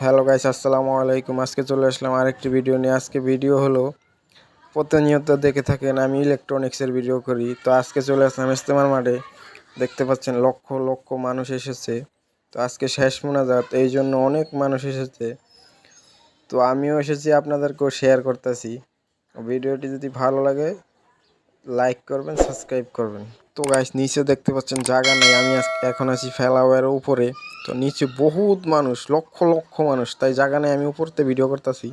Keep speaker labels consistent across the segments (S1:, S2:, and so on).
S1: Hello guys, আসসালামু আলাইকুম। আজকে চলে আসলাম আরেকটি ভিডিও নিয়ে। আজকে ভিডিও হলো, প্রতিনিয়ত দেখে থাকেন আমি ইলেকট্রনিক্সের ভিডিও করি। তো আজকে চলে আসলাম ইজতেমার মাঠে। দেখতে পাচ্ছেন লক্ষ লক্ষ মানুষ এসেছে। তো আজকে শেষ মোনাজাত, এই জন্য অনেক মানুষ এসেছে। তো আমিও এসেছি, আপনাদেরকেও শেয়ার করতেছি। ভিডিওটি যদি ভালো লাগে লাইক করবেন, সাবস্ক্রাইব করবেন। তো গাইস, নিচে দেখতে পাচ্ছেন জায়গা নেই, আমি এখন আছি ফ্লাইওভারের উপরে। তো নিচে বহুত মানুষ, লক্ষ লক্ষ মানুষ, তাই জায়গা নেই, আমি উপরতে ভিডিও করতেছি।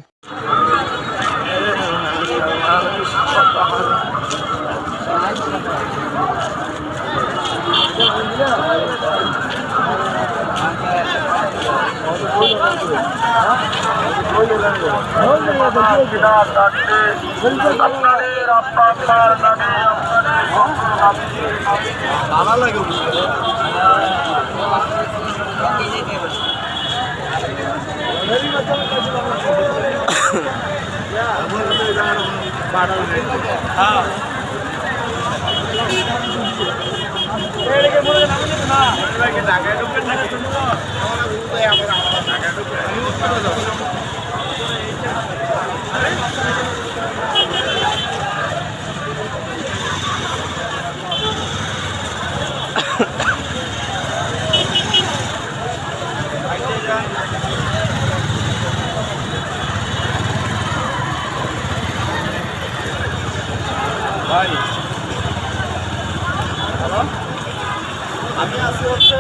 S2: আমি আছি হচ্ছে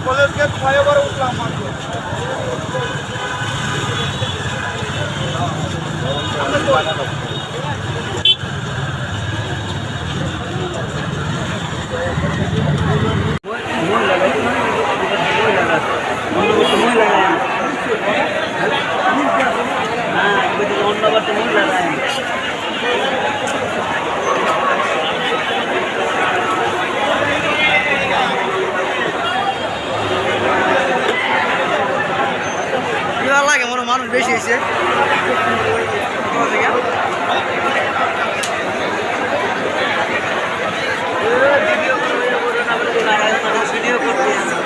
S2: কলেজ গেট ফ্লাইওভারে উঠলাম মাত্র। লাগে মনে মানুষ বেশি হয়েছে। ভিডিও করতে